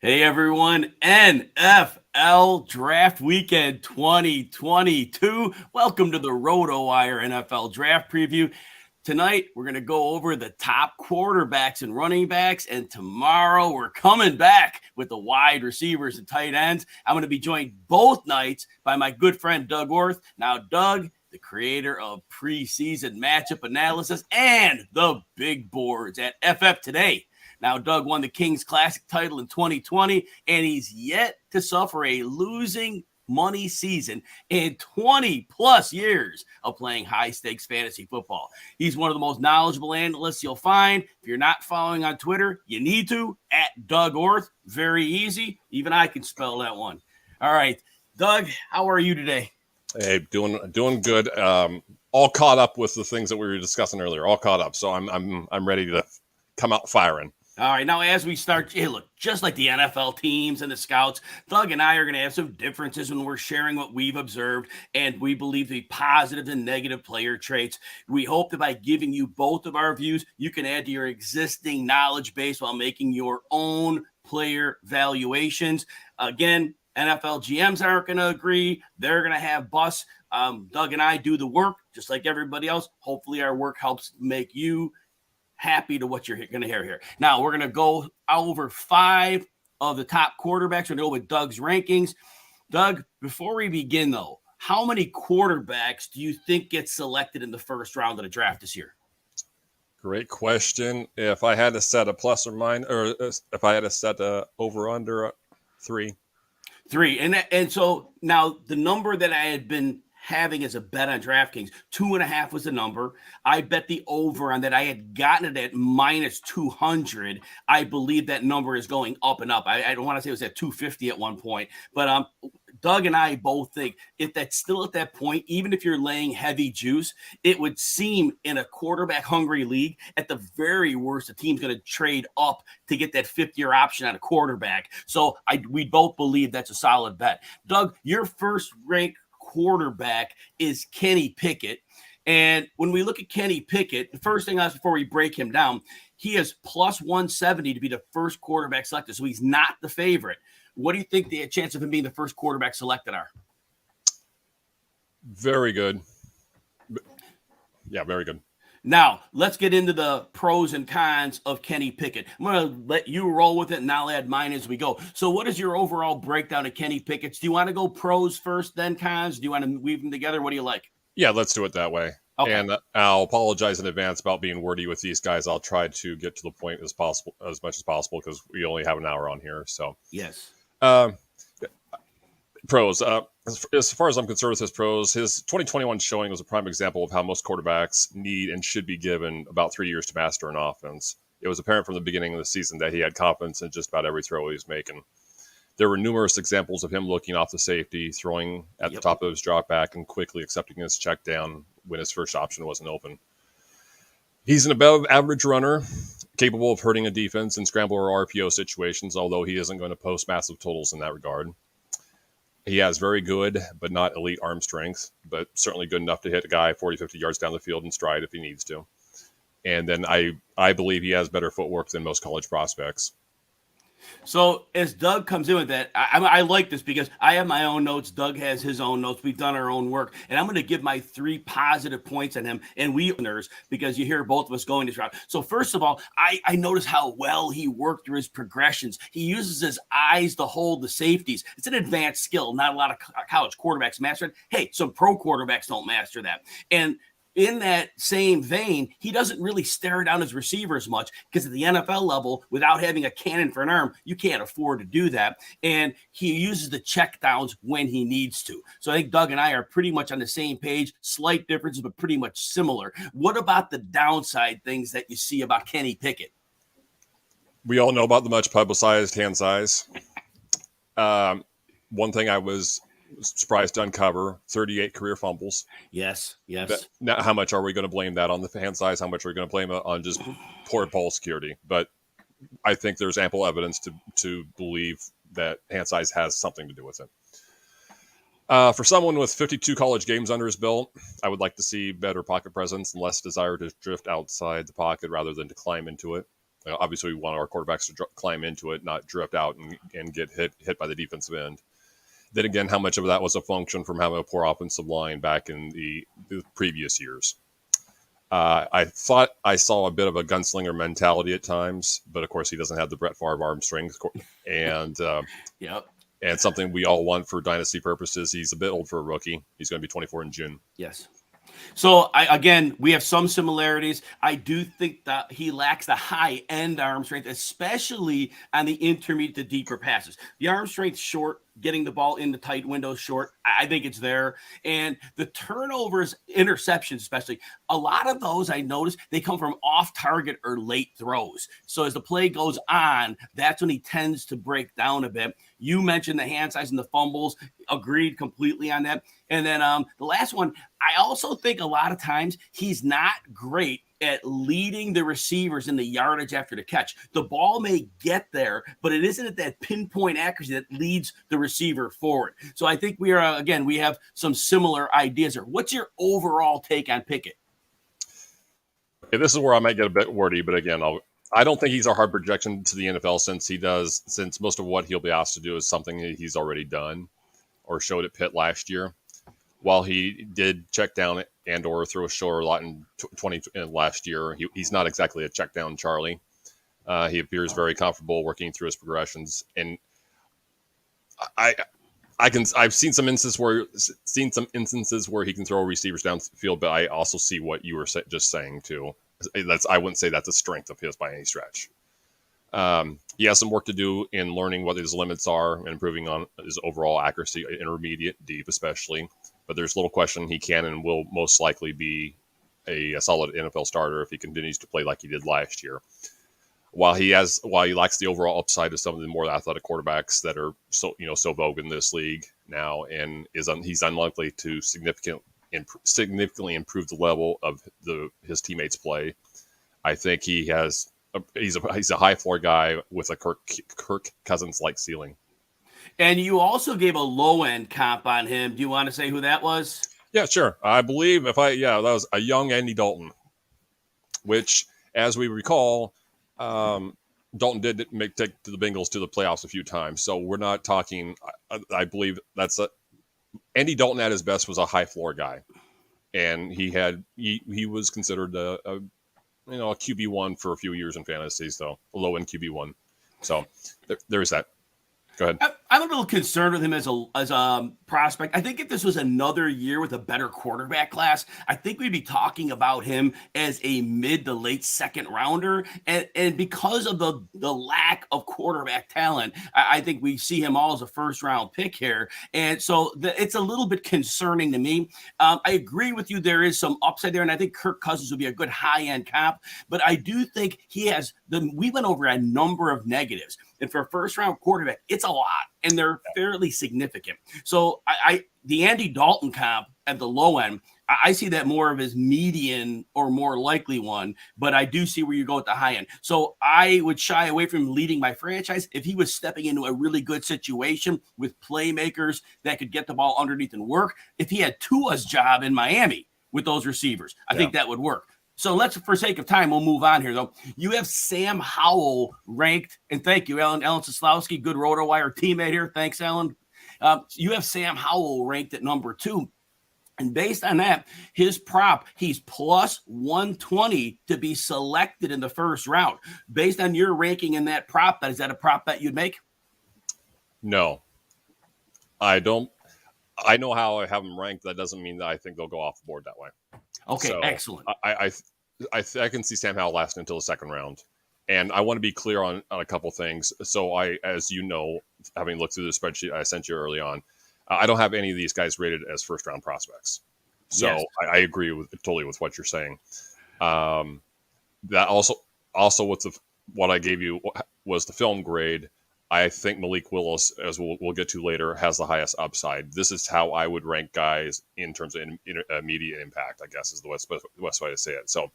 Hey everyone, NFL Draft Weekend 2022. Welcome to the RotoWire NFL Draft Preview. Tonight, we're going to go over the top quarterbacks and running backs, and tomorrow we're coming back with the wide receivers and tight ends. I'm going to be joined both nights by my good friend Doug Orth. Now, Doug, the creator of preseason matchup analysis and the big boards at FF Today. Now, Doug won the Kings Classic title in 2020, and he's yet to suffer a losing money season in 20-plus years of playing high-stakes fantasy football. He's one of the most knowledgeable analysts you'll find. If you're not following on Twitter, you need to, at Doug Orth. Very easy. Even I can spell that one. All right. Doug, how are you today? Hey, doing good. All caught up with the things that we were discussing earlier. All caught up. So I'm ready to come out firing. All right, now as we start, hey, look, just like the NFL teams and the scouts, Doug and I are going to have some differences when we're sharing what we've observed and we believe the positive and negative player traits. We hope that by giving you both of our views, you can add to your existing knowledge base while making your own player valuations. Again, NFL GMs aren't going to agree. They're going to have busts. Doug and I do the work just like everybody else. Hopefully our work helps make you happy to what you're going to hear here. Now, we're going to go over 5 of the top quarterbacks. We're going to go with Doug's rankings. Doug, before we begin, though, how many quarterbacks do you think get selected in the first round of the draft this year? Great question. If I had to set a plus or minus, or if I had to set a over-under, 3. 3. And so now the number that I had been having as a bet on DraftKings, 2.5 was the number. I bet the over on that. I had gotten it at minus 200. I believe that number is going up and up. I don't want to say it was at 250 at one point, but Doug and I both think if that's still at that point, even if you're laying heavy juice, it would seem in a quarterback hungry league, at the very worst, the team's going to trade up to get that 5th-year option on a quarterback. So we both believe that's a solid bet. Doug, your first rank quarterback is Kenny Pickett. And when we look at Kenny Pickett, the first thing before we break him down, he is plus 170 to be the first quarterback selected. So he's not the favorite. What do you think the chance of him being the first quarterback selected are? Very good. Yeah, very good. Now, let's get into the pros and cons of Kenny Pickett. I'm going to let you roll with it, and I'll add mine as we go. So what is your overall breakdown of Kenny Pickett's? Do you want to go pros first, then cons? Do you want to weave them together? What do you like? Yeah, let's do it that way. Okay. And I'll apologize in advance about being wordy with these guys. I'll try to get to the point as much as possible, because we only have an hour on here. So yes. Pros. As far as I'm concerned with his pros, his 2021 showing was a prime example of how most quarterbacks need and should be given about 3 years to master an offense. It was apparent from the beginning of the season that he had confidence in just about every throw he was making. There were numerous examples of him looking off the safety, throwing at the top of his drop back, and quickly accepting his check down when his first option wasn't open. He's an above average runner, capable of hurting a defense in scramble or RPO situations, although he isn't going to post massive totals in that regard. He has very good, but not elite arm strength, but certainly good enough to hit a guy 40, 50 yards down the field in stride if he needs to. And then I believe he has better footwork than most college prospects. So as Doug comes in with that, I like this because I have my own notes. Doug has his own notes. We've done our own work. And I'm going to give my 3 positive points on him. And because you hear both of us going this route. So first of all, I notice how well he worked through his progressions. He uses his eyes to hold the safeties. It's an advanced skill. Not a lot of college quarterbacks master it. Hey, some pro quarterbacks don't master that. And in that same vein, he doesn't really stare down his receivers much, because at the NFL level, without having a cannon for an arm, you can't afford to do that. And he uses the check downs when he needs to. So I think Doug and I are pretty much on the same page, slight differences, but pretty much similar. What about the downside things that you see about Kenny Pickett? We all know about the much publicized hand size. One thing I was surprised to uncover, 38 career fumbles. Yes. Now, how much are we going to blame that on the hand size? How much are we going to blame it on just poor ball security? But I think there's ample evidence to believe that hand size has something to do with it. For someone with 52 college games under his belt, I would like to see better pocket presence and less desire to drift outside the pocket rather than to climb into it. Obviously, we want our quarterbacks to climb into it, not drift out and get hit by the defensive end. Then again, how much of that was a function from having a poor offensive line back in the previous years? I thought I saw a bit of a gunslinger mentality at times, but of course he doesn't have the Brett Favre arm strength, and Yep. And something we all want for dynasty purposes. He's a bit old for a rookie. He's going to be 24 in June. Yes. So, we have some similarities. I do think that he lacks the high-end arm strength, especially on the intermediate to deeper passes. The arm strength short, getting the ball in the tight windows short, I think it's there. And the turnovers, interceptions especially, a lot of those I noticed, they come from off-target or late throws. So as the play goes on, that's when he tends to break down a bit. You mentioned the hand size and the fumbles. Agreed completely on that. And then the last one, I also think a lot of times he's not great at leading the receivers in the yardage after the catch. The ball may get there, but it isn't at that pinpoint accuracy that leads the receiver forward. So I think we have some similar ideas here. What's your overall take on Pickett? Okay, this is where I might get a bit wordy, but again, I don't think he's a hard projection to the NFL since most of what he'll be asked to do is something he's already done or showed at Pitt last year. While he did check down and or throw a shoulder a lot in last year, he's not exactly a check down Charlie. He appears very comfortable working through his progressions, and I've seen some instances where he can throw receivers downfield, but I also see what you were just saying too. I wouldn't say that's a strength of his by any stretch. He has some work to do in learning what his limits are and improving on his overall accuracy, intermediate, deep especially. But there's little question he can and will most likely be a solid NFL starter if he continues to play like he did last year. While he lacks the overall upside of some of the more athletic quarterbacks that are so vogue in this league now, and he's unlikely to significantly improve the level of his teammates' play. I think he's a high floor guy with a Kirk Cousins-like ceiling. And you also gave a low-end comp on him. Do you want to say who that was? Yeah, sure. I believe that was a young Andy Dalton, which, as we recall, Dalton did take the Bengals to the playoffs a few times. So we're not talking. I believe Andy Dalton at his best was a high floor guy, and he was considered a QB1 for a few years in fantasy, so a low-end QB1. So there's that. Go ahead. I'm a little concerned with him as a prospect. I think if this was another year with a better quarterback class, I think we'd be talking about him as a mid to late second rounder. And because of the lack of quarterback talent, I think we see him all as a first round pick here. And so it's a little bit concerning to me. I agree with you. There is some upside there. And I think Kirk Cousins would be a good high end comp. But I do think we went over a number of negatives. And for a first-round quarterback, it's a lot, and they're fairly significant. So the Andy Dalton comp at the low end, I see that more of his median or more likely one, but I do see where you go at the high end. So I would shy away from leading my franchise if he was stepping into a really good situation with playmakers that could get the ball underneath and work. If he had Tua's job in Miami with those receivers, I think that would work. So for sake of time, we'll move on here, though. You have Sam Howell ranked, and thank you, Alan Soslowski, good RotoWire teammate here. Thanks, Alan. You have Sam Howell ranked at number 2. And based on that, his prop, he's plus 120 to be selected in the first round. Based on your ranking in that prop bet, is that a prop bet you'd make? No, I don't. I know how I have them ranked. That doesn't mean that I think they'll go off the board that way. Okay, so excellent. I can see Sam Howell lasting until the second round. And I want to be clear on a couple things. So as you know, having looked through the spreadsheet I sent you early on, I don't have any of these guys rated as first round prospects. So yes. I agree totally with what you're saying. That also with what I gave you was the film grade. I think Malik Willis, as we'll get to later, has the highest upside. This is how I would rank guys in terms of immediate impact, I guess, is the best way to say it. So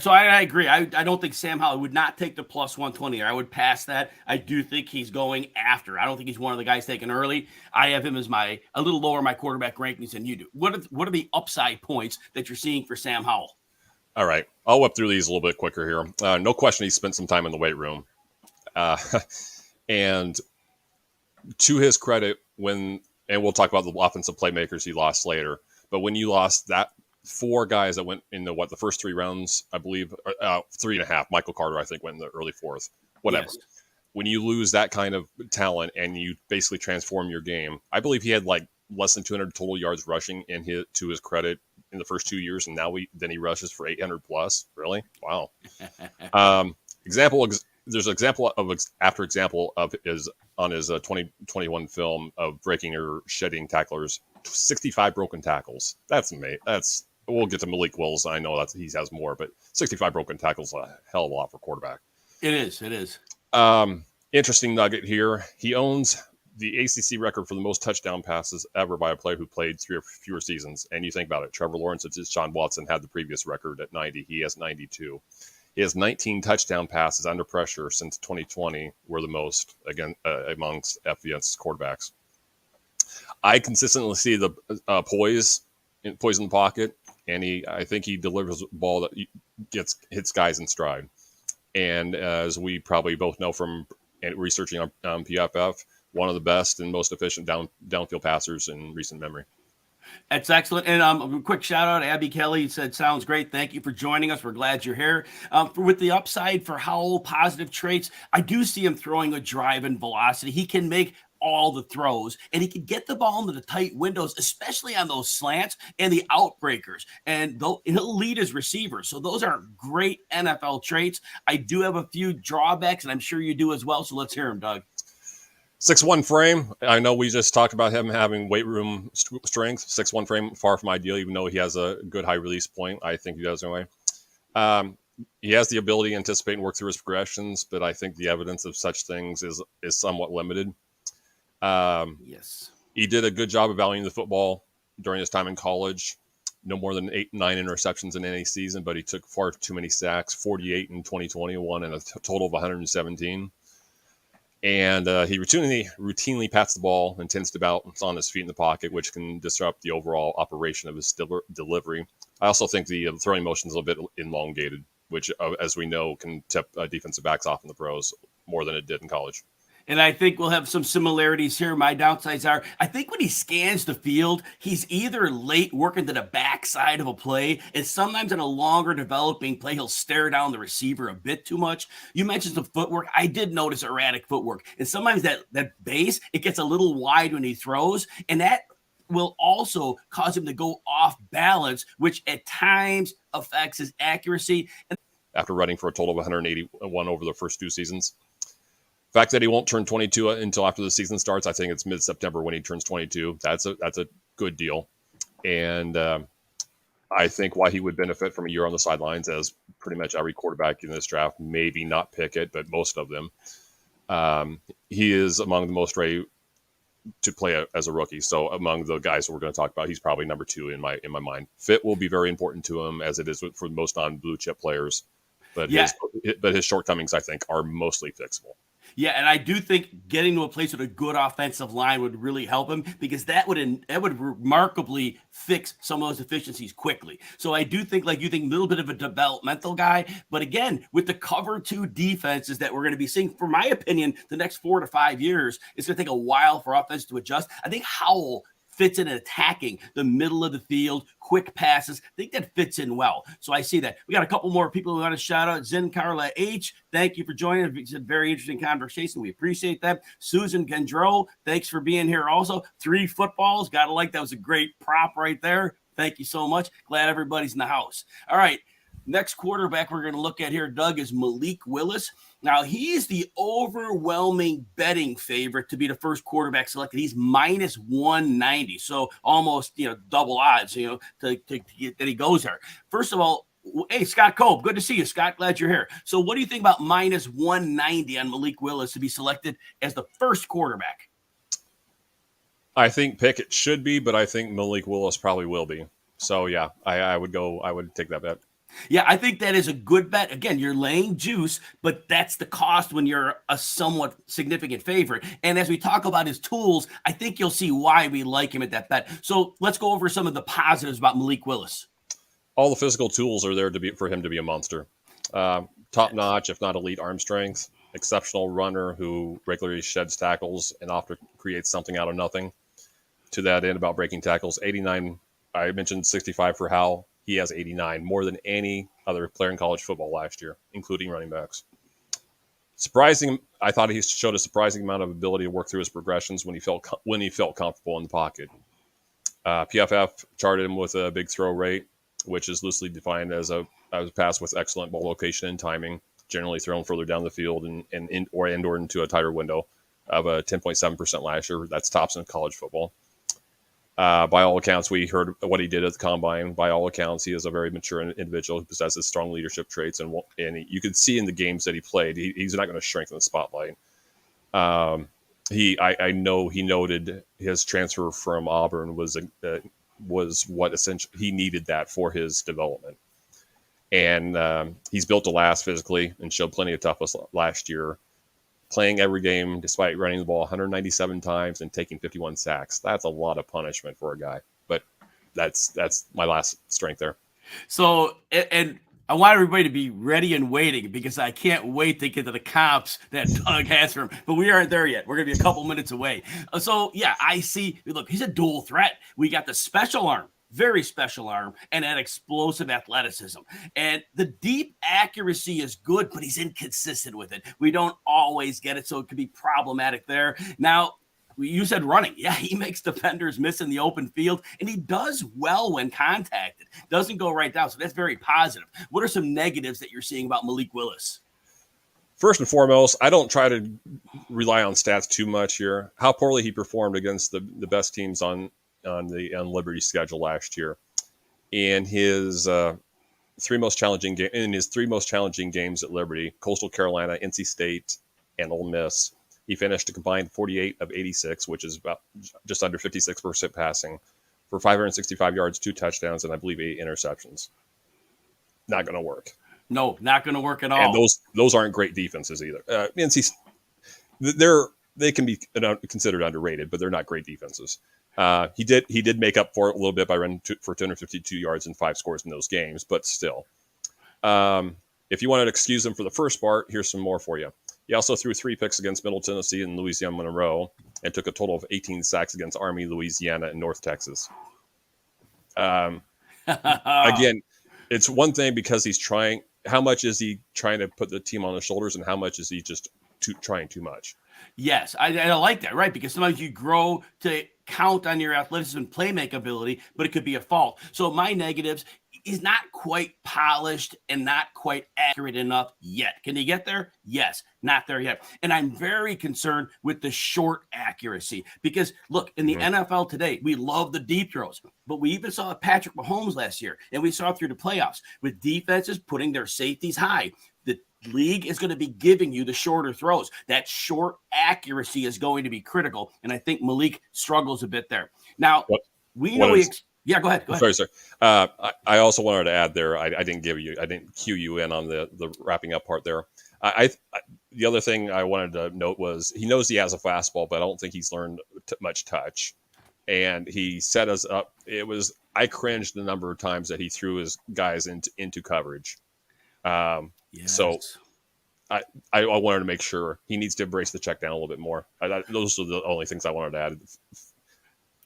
I agree. I don't think Sam Howell would not take the plus 120. I would pass that. I do think he's going after. I don't think he's one of the guys taken early. I have him as a little lower my quarterback rankings than you do. What are the upside points that you're seeing for Sam Howell? All right. I'll whip through these a little bit quicker here. No question he spent some time in the weight room. And to his credit, and we'll talk about the offensive playmakers he lost later, but when you lost that 4 guys that went in the first 3 rounds, I believe, 3.5, Michael Carter, I think, went in the early 4th, whatever. Yes. When you lose that kind of talent and you basically transform your game, I believe he had like less than 200 total yards rushing to his credit in the first 2 years, and then he rushes for 800 plus. Really? Wow. There's example of his on his 2021 film of breaking or shedding tacklers, 65 broken tackles. That's amazing. We'll get to Malik Wills. I know that he has more, but 65 broken tackles a hell of a lot for quarterback. It is. Interesting nugget here. He owns the ACC record for the most touchdown passes ever by a player who played 3 or fewer seasons. And you think about it, Trevor Lawrence and Deshaun Watson had the previous record at 90. He has 92. He has 19 touchdown passes under pressure since 2020, were the most amongst FBS quarterbacks. I consistently see the poise in the pocket, and I think he delivers a ball that hits guys in stride. And as we probably both know from researching on PFF, one of the best and most efficient downfield passers in recent memory. That's excellent. And a quick shout out to Abby Kelly, said, sounds great. Thank you for joining us. We're glad you're here. With the upside for Howell, positive traits, I do see him throwing a drive and velocity. He can make all the throws, and he can get the ball into the tight windows, especially on those slants and the outbreakers. And he'll lead his receivers. So those are great NFL traits. I do have a few drawbacks, and I'm sure you do as well. So let's hear them, Doug. 6'1" frame. I know we just talked about him having weight room strength. 6'1" frame, far from ideal, even though he has a good high release point. I think he does anyway. He has the ability to anticipate and work through his progressions, but I think the evidence of such things is somewhat limited. Yes. He did a good job of valuing the football during his time in college. No more than 8-9 interceptions in any season, but he took far too many sacks, 48 in 2021 and a total of 117. And he routinely pats the ball and tends to bounce on his feet in the pocket, which can disrupt the overall operation of his delivery. I also think the throwing motion is a little bit elongated, which, as we know, can tip defensive backs off in the pros more than it did in college. And I think we'll have some similarities here. My downsides are, I think when he scans the field, he's either late working to the backside of a play, and sometimes in a longer developing play, he'll stare down the receiver a bit too much. You mentioned the footwork. I did notice erratic footwork. And sometimes that base, it gets a little wide when he throws, and that will also cause him to go off balance, which at times affects his accuracy. After running for a total of 181 over the first 2 seasons. The fact that he won't turn 22 until after the season starts, I think it's mid-September when he turns 22. That's a good deal. And I think why he would benefit from a year on the sidelines, as pretty much every quarterback in this draft, maybe not Pickett, but most of them, he is among the most ready to play as a rookie. So among the guys that we're going to talk about, he's probably number 2 in my mind. Fit will be very important to him, as it is for most non-blue chip players. But his shortcomings, I think, are mostly fixable. Yeah, and I do think getting to a place with a good offensive line would really help him, because that would remarkably fix some of those deficiencies quickly. So I do think, like you think, a little bit of a developmental guy. But again, with the cover 2 defenses that we're going to be seeing, for my opinion, the next 4 to 5 years, it's going to take a while for offense to adjust. I think Howell fits in attacking the middle of the field, quick passes. I think that fits in well. So I see that. We got a couple more people who want to shout out. Zen Carla H, thank you for joining. It's a very interesting conversation. We appreciate that. Susan Gendro, thanks for being here also. 3 footballs. Got to like that. Was a great prop right there. Thank you so much. Glad everybody's in the house. All right. Next quarterback we're going to look at here, Doug, is Malik Willis. Now, he is the overwhelming betting favorite to be the first quarterback selected. He's minus 190, so almost, double odds, to get that he goes there. First of all, hey, Scott Cope, good to see you, Scott. Glad you're here. So what do you think about minus 190 on Malik Willis to be selected as the first quarterback? I think Pickett should be, but I think Malik Willis probably will be. So, yeah, I would take that bet. Yeah, I think that is a good bet. Again, you're laying juice, but that's the cost when you're a somewhat significant favorite. And as we talk about his tools, I think you'll see why we like him at that bet. So let's go over some of the positives about Malik Willis. all the physical tools are there for him to be a monster. Top notch, if not elite arm strength, exceptional runner who regularly sheds tackles and often creates something out of nothing. To that end, about breaking tackles, 89. I mentioned 65 for Howell. He has 89, more than any other player in college football last year, including running backs. Surprising, I thought he showed a surprising amount of ability to work through his progressions when he felt comfortable in the pocket. PFF charted him with a big throw rate, which is loosely defined as a pass with excellent ball location and timing, generally thrown further down the field and into a tighter window, of a 10.7% last year. That's tops in college football. By all accounts, we heard what he did at the combine. By all accounts, he is a very mature individual who possesses strong leadership traits, and you could see in the games that he played, he's not going to shrink in the spotlight. I know he noted his transfer from Auburn was what essentially he needed that for his development, and he's built to last physically and showed plenty of toughness last year. Playing every game despite running the ball 197 times and taking 51 sacks. That's a lot of punishment for a guy, but that's my last strength there. So, and I want everybody to be ready and waiting because I can't wait to get to the comps that Doug has for him, but we aren't there yet. We're going to be a couple minutes away. So yeah, I see, look, he's a dual threat. We got the special arm, very special arm, and that explosive athleticism. And the deep accuracy is good, but he's inconsistent with it. We don't always get it, so it could be problematic there. Now, you said running. Yeah, he makes defenders miss in the open field, and he does well when contacted. Doesn't go right down, so that's very positive. What are some negatives that you're seeing about Malik Willis? First and foremost, I don't try to rely on stats too much here. How poorly he performed against the best teams on Liberty's schedule last year. In his three most challenging games at Liberty, Coastal Carolina, NC State, and Ole Miss, he finished a combined 48 of 86, which is about just under 56% passing, for 565 yards, 2 touchdowns, and I believe 8 interceptions. Not going to work. No, not going to work at all. And those aren't great defenses either. They can be considered underrated, but they're not great defenses. He did make up for it a little bit by running for 252 yards and 5 scores in those games, but still. If you wanted to excuse him for the first part, here's some more for you. He also threw 3 picks against Middle Tennessee and Louisiana Monroe, and took a total of 18 sacks against Army, Louisiana, and North Texas. Again, it's one thing because he's trying. How much is he trying to put the team on his shoulders, and how much is he just trying too much? Yes, I like that, right? Because sometimes you grow to count on your athleticism and playmaking ability, but it could be a fault. So my negatives, he's not quite polished and not quite accurate enough yet. Can he get there? Yes, not there yet. And I'm very concerned with the short accuracy because, look, in the NFL today, we love the deep throws, but we even saw Patrick Mahomes last year, and we saw it through the playoffs with defenses putting their safeties high. The league is going to be giving you the shorter throws. That short accuracy is going to be critical, and I think Malik struggles a bit there. Now, yeah, go ahead. Sorry, sir. I also wanted to add there. I didn't cue you in on the wrapping up part there. The other thing I wanted to note was he knows he has a fastball, but I don't think he's learned much touch. And he set us up. I cringed the number of times that he threw his guys into coverage. Yes. So I wanted to make sure he needs to embrace the check down a little bit more. Those are the only things I wanted to add.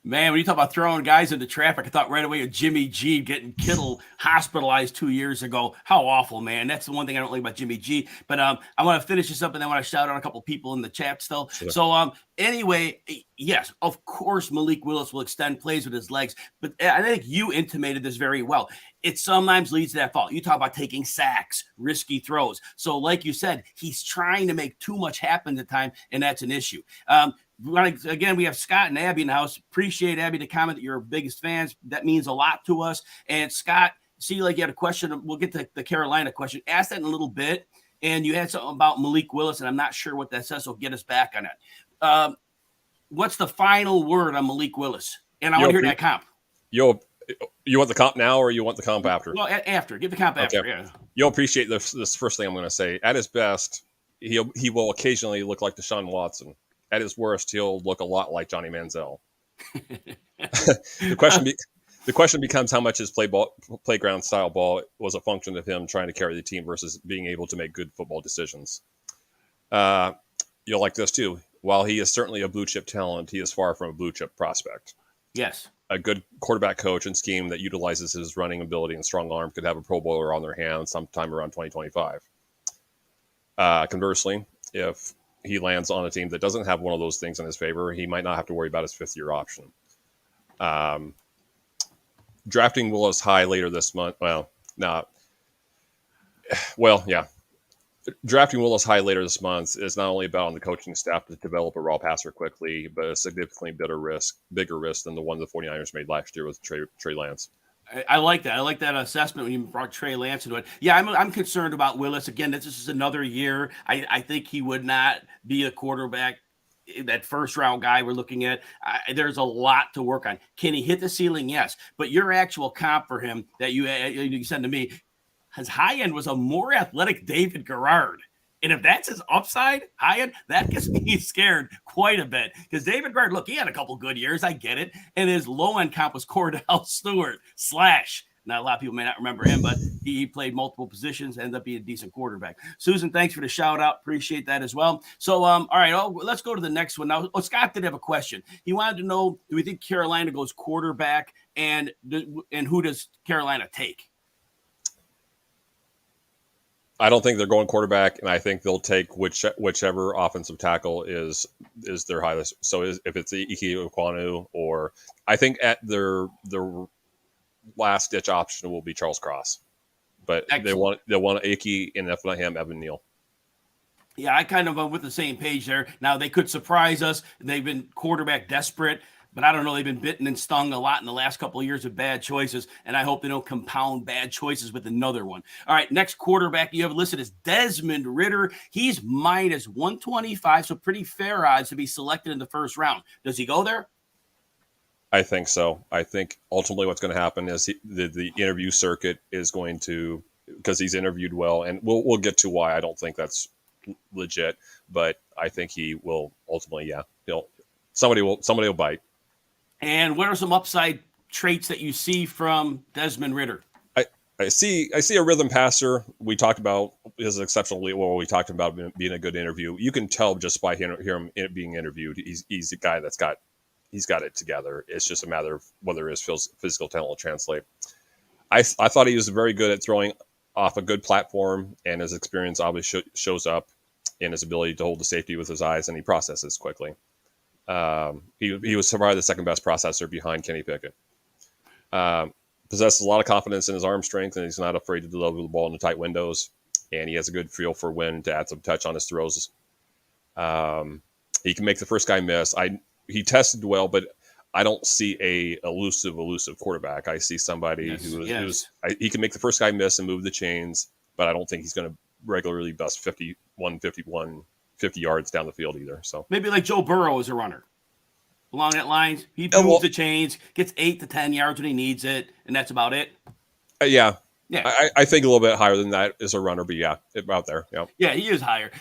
Man, when you talk about throwing guys into traffic, I thought right away of Jimmy G getting Kittle hospitalized 2 years ago. How awful, man. That's the one thing I don't like about Jimmy G. But I want to finish this up, and then I want to shout out a couple people in the chat still. Sure. So anyway, yes, of course Malik Willis will extend plays with his legs, but I think you intimated this very well. It sometimes leads to that fault. You talk about taking sacks, risky throws. So like you said, he's trying to make too much happen at the time, and that's an issue. Again, we have Scott and Abby in the house. Appreciate, Abby, the comment that you're our biggest fans. That means a lot to us. And Scott, see, like you had a question. We'll get to the Carolina question. Ask that in a little bit. And you had something about Malik Willis, and I'm not sure what that says, so get us back on it. What's the final word on Malik Willis? And I want to hear that comp. You want the comp now, or you want the comp after? Well, after. Give the comp after. Okay. Yeah. You'll appreciate this first thing I'm going to say. At his best, he will occasionally look like Deshaun Watson. At his worst, he'll look a lot like Johnny Manziel. The The question becomes how much his playground style ball was a function of him trying to carry the team versus being able to make good football decisions. You'll like this too. While he is certainly a blue chip talent, he is far from a blue chip prospect. Yes. A good quarterback coach and scheme that utilizes his running ability and strong arm could have a Pro Bowler on their hands sometime around 2025. Conversely, if he lands on a team that doesn't have one of those things in his favor, he might not have to worry about his fifth-year option. Drafting Willis high later this month. Drafting Willis high later this month is not only about on the coaching staff to develop a raw passer quickly, but a significantly bigger risk than the one the 49ers made last year with Trey Lance. I like that. I like that assessment when you brought Trey Lance into it. Yeah, I'm concerned about Willis. Again, this is another year. I think he would not be a quarterback, that first-round guy we're looking at. There's a lot to work on. Can he hit the ceiling? Yes. But your actual comp for him that you sent to me, his high end was a more athletic David Garrard. And if that's his upside, high end, that gets me scared quite a bit. Because David Garrard, look, he had a couple good years. I get it. And his low end comp was Cordell Stewart / Now, a lot of people may not remember him, but he played multiple positions, ended up being a decent quarterback. Susan, thanks for the shout out. Appreciate that as well. So, all right, let's go to the next one. Now, Scott did have a question. He wanted to know, do we think Carolina goes quarterback, and who does Carolina take? I don't think they're going quarterback, and I think they'll take whichever offensive tackle is their highest. So if it's Ike Ekwonu, or I think at their last ditch option will be Charles Cross, but excellent. they want Ike, and if not him, Evan Neal. Yeah, I kind of with the same page there. Now they could surprise us. They've been quarterback desperate. But I don't know. They've been bitten and stung a lot in the last couple of years of bad choices, and I hope they don't compound bad choices with another one. All right, next quarterback you have listed is Desmond Ritter. He's minus 125, so pretty fair odds to be selected in the first round. Does he go there? I think so. I think ultimately what's going to happen is the interview circuit is going to, because he's interviewed well, and we'll get to why I don't think that's legit, but I think he will ultimately, somebody will bite. And what are some upside traits that you see from Desmond Ritter? I see a rhythm passer. We talked about his exceptionally well. We talked about being a good interview. You can tell just by hearing him being interviewed. He's a guy that's got it together. It's just a matter of whether his physical talent will translate. I thought he was very good at throwing off a good platform, and his experience obviously shows up in his ability to hold the safety with his eyes, and he processes quickly. He was probably the second best processor behind Kenny Pickett. Possesses a lot of confidence in his arm strength, and he's not afraid to deliver the ball in the tight windows. And he has a good feel for when to add some touch on his throws. He can make the first guy miss. He tested well, but I don't see a elusive quarterback. I see somebody he can make the first guy miss and move the chains, but I don't think he's going to regularly bust 50 yards down the field either. So maybe like Joe Burrow as a runner. Along that line, he moves the chains, gets 8 to 10 yards when he needs it, and that's about it. Yeah. I think a little bit higher than that as a runner, but about there. Yeah, he is higher.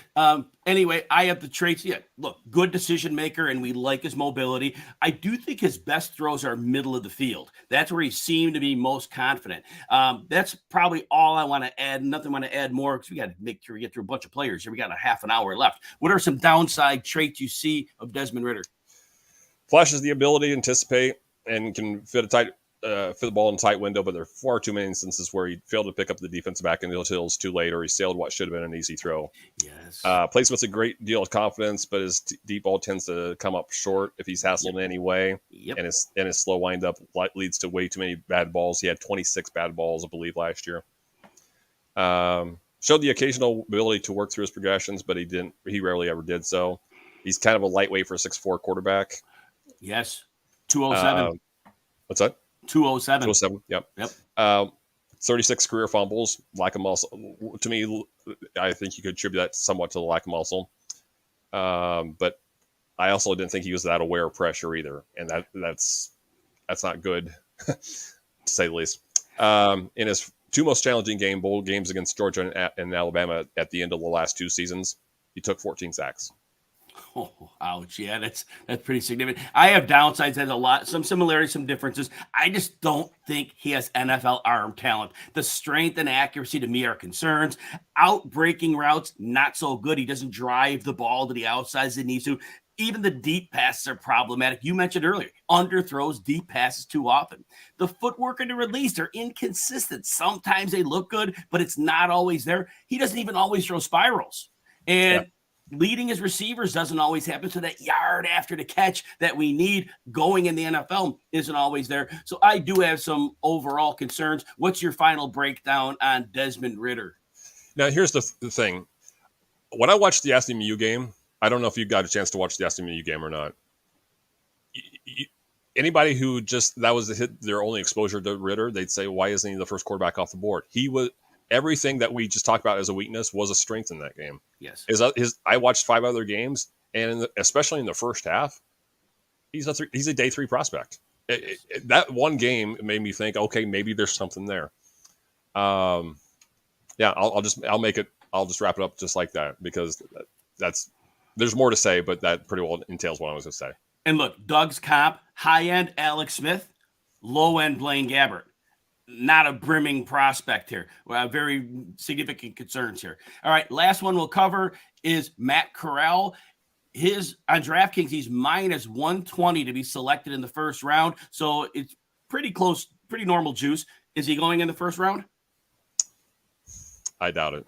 Anyway, I have the traits. Yeah, look, good decision maker, and we like his mobility. I do think his best throws are middle of the field. That's where he seemed to be most confident. That's probably all I want to add. Nothing want to add more because we got to make sure we get through a bunch of players here. We got a half an hour left. What are some downside traits you see of Desmond Ritter? Flashes the ability to anticipate and can fit the ball in a tight window, but there are far too many instances where he failed to pick up the defensive back in the hills too late, or he sailed what should have been an easy throw. Yes. Plays with a great deal of confidence, but his deep ball tends to come up short if he's hassled in any way. Yep. And his slow windup leads to way too many bad balls. He had 26 bad balls, I believe, last year. Showed the occasional ability to work through his progressions, but he rarely ever did so. He's kind of a lightweight for a 6'4" quarterback. Yes. 207. What's that? 207. 207. Yep. 36 career fumbles. Lack of muscle. To me, I think you could attribute that somewhat to the lack of muscle. But I also didn't think he was that aware of pressure either, and that's not good, to say the least. In his two most challenging bowl games against Georgia and Alabama at the end of the last two seasons, he took 14 sacks. Oh, ouch. Yeah, that's pretty significant. I have downsides, has some similarities, some differences. I just don't think he has NFL arm talent. The strength and accuracy to me are concerns. Out breaking routes, not so good. He doesn't drive the ball to the outsides he needs to. Even the deep passes are problematic. You mentioned earlier, underthrows deep passes too often. The footwork and the release are inconsistent. Sometimes they look good, but it's not always there. He doesn't even always throw spirals. And leading his receivers doesn't always happen. So that yard after the catch that we need going in the NFL isn't always there. So I do have some overall concerns. What's your final breakdown on Desmond Ritter? Now, here's the thing. When I watched the SMU game, I don't know if you got a chance to watch the SMU game or not. Anybody who that was their only exposure to Ritter, they'd say, why isn't he the first quarterback off the board? He was everything that we just talked about as a weakness was a strength in that game. Yes. I watched 5 other games, and especially in the first half, he's a day 3 prospect. That one game made me think, okay, maybe there's something there. I'll just wrap it up just like that, because there's more to say, but that pretty well entails what I was going to say. And look, Doug's comp, high-end Alex Smith, low-end Blaine Gabbert. Not a brimming prospect here. Very significant concerns here. All right, last one we'll cover is Matt Corral. On DraftKings, he's minus 120 to be selected in the first round. So it's pretty close, pretty normal juice. Is he going in the first round? I doubt it.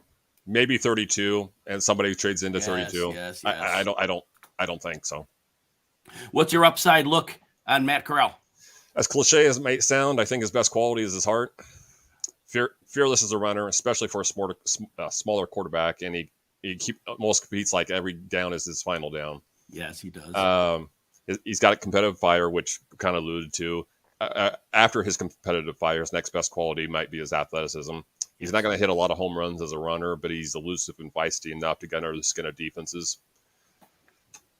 Maybe 32, and somebody trades into 32. Yes. I don't think so. What's your upside look on Matt Corral? As cliche as it may sound, I think his best quality is his heart. Fearless as a runner, especially for a smaller quarterback, and he almost competes like every down is his final down. Yes, he does. He's got a competitive fire, which kind of alluded to. After his competitive fire, his next best quality might be his athleticism. He's not going to hit a lot of home runs as a runner, but he's elusive and feisty enough to get under the skin of defenses.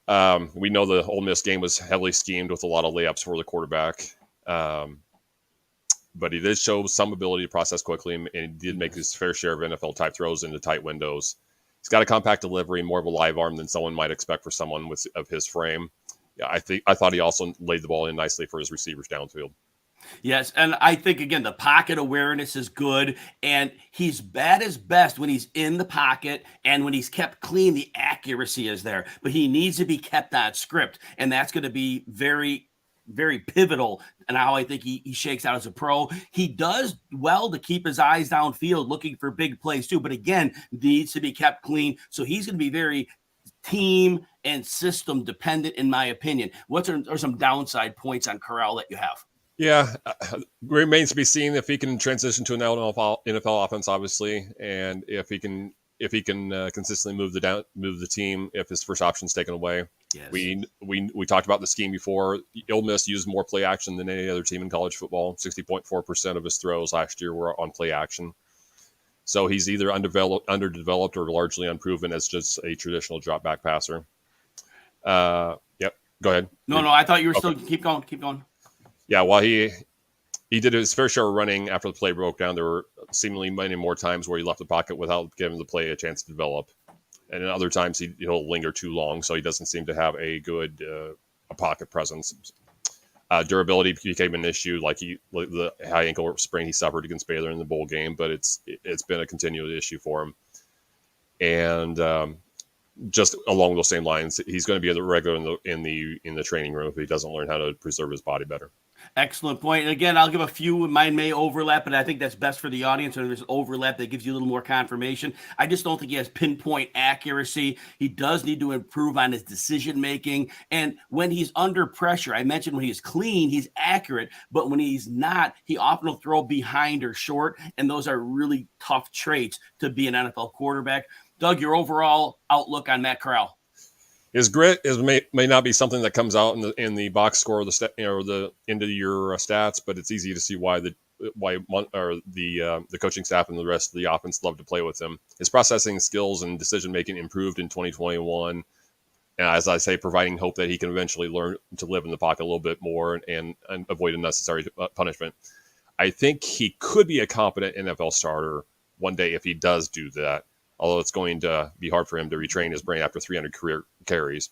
We know the Ole Miss game was heavily schemed with a lot of layups for the quarterback. But he did show some ability to process quickly, and he did make his fair share of NFL-type throws into tight windows. He's got a compact delivery, more of a live arm than someone might expect for someone of his frame. Yeah, I thought he also laid the ball in nicely for his receivers downfield. Yes, and I think, again, the pocket awareness is good, and he's at his best when he's in the pocket, and when he's kept clean, the accuracy is there. But he needs to be kept on script, and that's going to be very, very pivotal in how I think he shakes out as a pro. He does well to keep his eyes downfield, looking for big plays too, but again, needs to be kept clean. So he's going to be very team and system dependent, in my opinion. What are some downside points on Corral that you have? Yeah, remains to be seen if he can transition to an NFL offense, obviously, and if he can consistently move the team if his first option is taken away. Yes. We talked about the scheme before. Ole Miss used more play action than any other team in college football. 60.4% of his throws last year were on play action. So he's either underdeveloped or largely unproven as just a traditional drop back passer. Yep. Go ahead. No, I thought you were still keep going. Yeah, while he did his fair share of running after the play broke down, there were seemingly many more times where he left the pocket without giving the play a chance to develop. And in other times, he'll linger too long, so he doesn't seem to have a good pocket presence. Durability became an issue, like the high ankle sprain he suffered against Baylor in the bowl game, but it's been a continual issue for him. And just along those same lines, he's going to be a regular in the training room if he doesn't learn how to preserve his body better. Excellent point. And again, I'll give a few. Mine may overlap, but I think that's best for the audience. Or there's overlap that gives you a little more confirmation. I just don't think he has pinpoint accuracy. He does need to improve on his decision making. And when he's under pressure, I mentioned when he's clean, he's accurate. But when he's not, he often will throw behind or short. And those are really tough traits to be an NFL quarterback. Doug, your overall outlook on Matt Corral? His grit may not be something that comes out in the box score or the end of your stats, but it's easy to see why the coaching staff and the rest of the offense love to play with him. His processing skills and decision making improved in 2021, and as I say, providing hope that he can eventually learn to live in the pocket a little bit more and avoid unnecessary punishment. I think he could be a competent NFL starter one day if he does do that. Although it's going to be hard for him to retrain his brain after 300 career carries.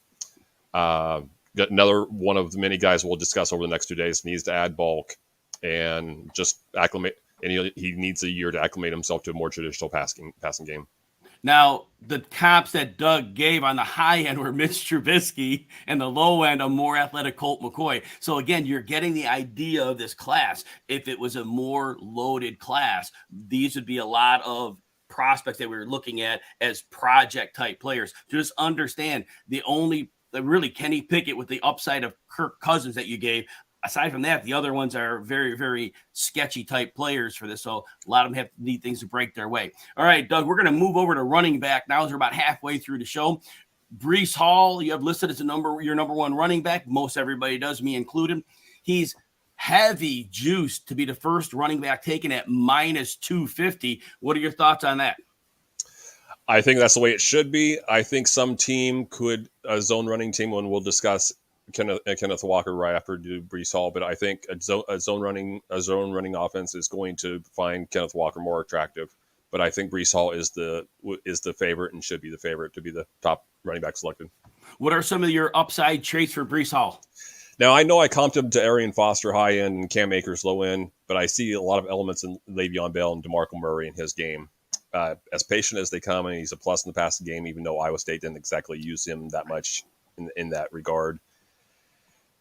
Another one of the many guys we'll discuss over the next 2 days needs to add bulk and just acclimate. And he needs a year to acclimate himself to a more traditional passing game. Now, the comps that Doug gave on the high end were Mitch Trubisky, and the low end, a more athletic Colt McCoy. So again, you're getting the idea of this class. If it was a more loaded class, these would be a lot of prospects that we were looking at as project type players. Just understand really Kenny Pickett with the upside of Kirk Cousins that you gave. Aside from that, the other ones are very, very sketchy type players for this. So a lot of them need things to break their way. All right, Doug, we're going to move over to running back now as we're about halfway through the show. Breece Hall, you have listed as your number one running back. Most everybody does, me included. He's heavy juiced to be the first running back taken at minus 250. What are your thoughts on that? I think that's the way it should be. I think some team a zone running team, when we'll discuss Kenneth Walker right after Breece Hall, but I think a zone running offense is going to find Kenneth Walker more attractive. But I think Breece Hall is the favorite and should be the favorite to be the top running back selected. What are some of your upside traits for Breece Hall? Now, I know I comped him to Arian Foster high end and Cam Akers low end, but I see a lot of elements in Le'Veon Bell and DeMarco Murray in his game. As patient as they come, and he's a plus in the passing game, even though Iowa State didn't exactly use him that much in that regard.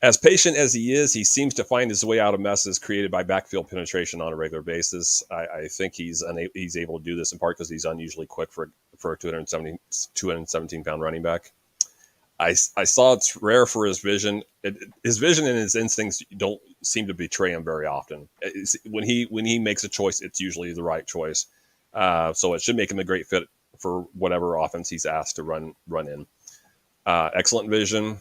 As patient as he is, he seems to find his way out of messes created by backfield penetration on a regular basis. I think he's able to do this in part because he's unusually quick for a 217-pound running back. I saw it's rare for his vision. His vision and his instincts don't seem to betray him very often. When he makes a choice, it's usually the right choice. So it should make him a great fit for whatever offense he's asked to run in. Excellent vision.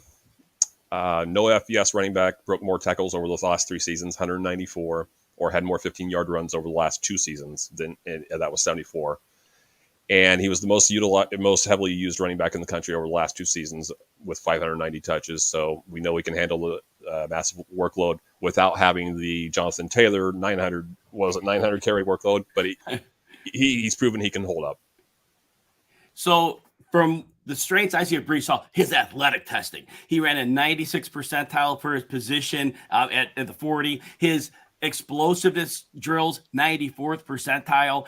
No FBS running back broke more tackles over the last 3 seasons, 194, or had more 15-yard runs over the last 2 seasons that was 74. And he was the most heavily used running back in the country over the last 2 seasons with 590 touches. So we know he can handle the massive workload without having the Jonathan Taylor 900 carry workload, but he's proven he can hold up. So from the strengths I see of Breece Hall, his athletic testing. He ran a 96th percentile for his position at the 40. His explosiveness drills, 94th percentile.